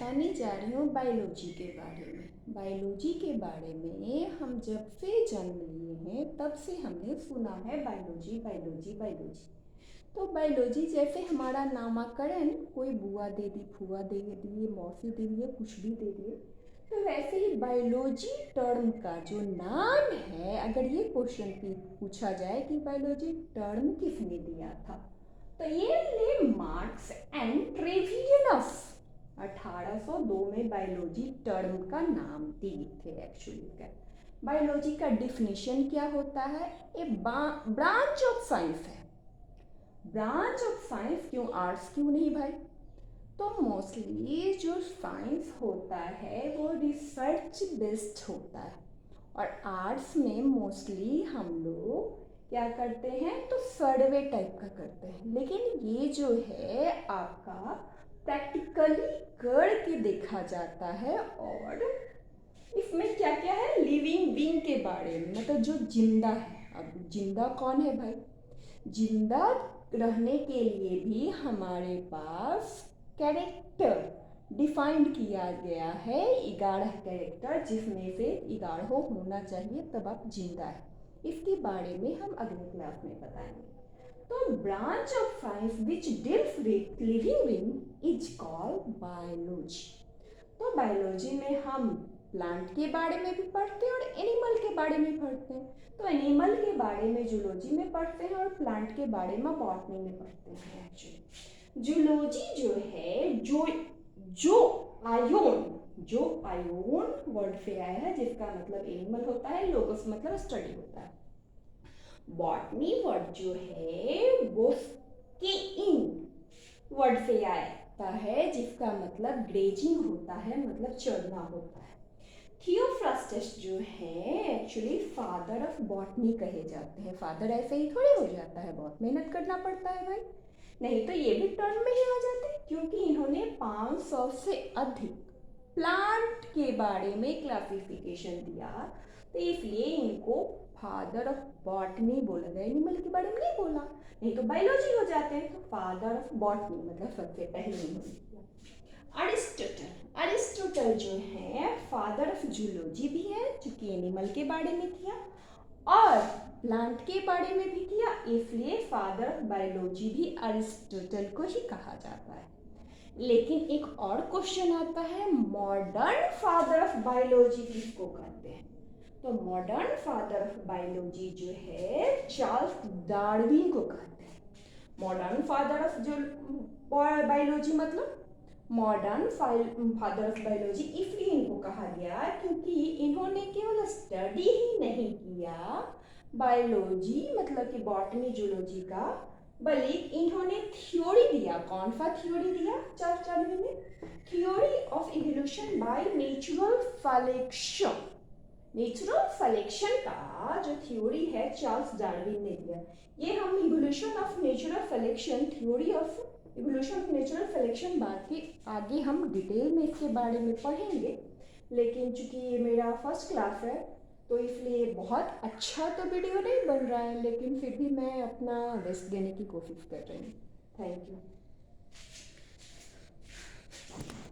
बताने जा रही हूँ बायोलॉजी के बारे में। बायोलॉजी के बारे में हम जब से जन्म लिए हैं तब से हमने सुना है बायोलॉजी बायोलॉजी बायोलॉजी। तो बायोलॉजी जैसे हमारा नामकरण कोई बुआ दे दी, फूआ दे दी, मौसी दे दी, कुछ भी दे दिए, तो वैसे ही बायोलॉजी टर्म का जो नाम है, अगर ये क्वेश्चन पूछा जाए कि बायोलॉजी टर्म किसने दिया था, तो ये ले मार्क्स एंड ट्रेवियनस 1802 में बायोलॉजी टर्म का नाम दिए थे। एक्चुअली क्या बायोलॉजी का डिफिनीशन क्या होता है? ए ब्रांच ऑफ साइंस है। ब्रांच ऑफ साइंस, क्यों आर्ट्स क्यों नहीं भाई? तो मोस्टली जो साइंस होता है वो रिसर्च बेस्ड होता है, और आर्ट्स में मोस्टली हम लोग क्या करते हैं, तो सर्वे टाइप का करते हैं। लेकिन ये जो है आपका प्रैक्टिकली करके देखा जाता है, और इसमें क्या क्या है, लिविंग बीइंग के बारे में, मतलब जो जिंदा है। अब जिंदा कौन है भाई? जिंदा रहने के लिए भी हमारे पास कैरेक्टर डिफाइंड किया गया है, 11 कैरेक्टर, जिसमें से 11 होना चाहिए तब आप जिंदा है। इसके बारे में हम अगले क्लास में बताएंगे। तो branch of science which deals with living being is called biology. तो बायोलॉजी में हम प्लांट के बारे में भी पढ़ते हैं और एनिमल के बारे में पढ़ते हैं। तो एनिमल के बारे में जूलॉजी में पढ़ते हैं और प्लांट के बारे में बॉटनी में पढ़ते हैं। एक्चुअली जूलॉजी जो है, जो आयोन वर्ड से आया है, जिसका मतलब एनिमल होता है, लोगस मतलब स्टडी होता है। बॉटनी वर्ड जो है वो स्कीइंग वर्ड से आता है, जिसका मतलब ग्रेजिंग होता है, मतलब चढ़ना होता है। थियोफ्रास्टस जो है एक्चुअली फादर ऑफ बॉटनी कहे जाते हैं। फादर ऐसे ही थोड़े हो जाता है, बहुत मेहनत करना पड़ता है भाई, नहीं तो ये भी टर्म में ही आ जाते, क्योंकि इन्होंने 500 से अधिक प्लांट के बारे में क्लासिफिकेशन दिया, तो इसलिए इनको फादर ऑफ बॉटनी बोला गया। एनिमल के बारे में नहीं बोला, नहीं तो बायोलॉजी हो जाते हैं। तो फादर ऑफ बॉटनी मतलब सबसे पहले इन्होंने। अरिस्टोटल जो है फादर ऑफ जूलॉजी भी है, क्योंकि एनिमल के बारे में किया और प्लांट के बारे में भी किया, इसलिए फादर ऑफ बायोलॉजी भी अरिस्टोटल को ही कहा जाता है। लेकिन एक और क्वेश्चन आता है, मॉडर्न फादर ऑफ बायोलॉजी किसको कहते हैं? तो मॉडर्न फादर ऑफ बायोलॉजी जो है चार्ल्स डार्विन को कहते हैं। मॉडर्न फादर ऑफ जो बायोलॉजी मतलब मॉडर्न फादर ऑफ बायोलॉजी इसलिए इनको कहा गया क्योंकि इन्होंने केवल स्टडी ही नहीं किया बायोलॉजी मतलब कि बॉटनी जूलॉजी का, बल्कि इन्होंने थ्योरी दिया। कौन सा थ्योरी दिया चार्ल्स डार्विन ने? Theory of evolution by natural selection. Natural selection का जो थ्योरी है चार्ल्स डार्विन ने दिया। ये हम evolution of natural selection, theory of evolution of natural selection बाद के आगे हम डिटेल में इसके बारे में पढ़ेंगे। लेकिन चूंकि ये मेरा फर्स्ट क्लास है तो इसलिए बहुत अच्छा तो वीडियो नहीं बन रहा है, लेकिन फिर भी मैं अपना बेस्ट देने की कोशिश कर रही हूँ। Thank you.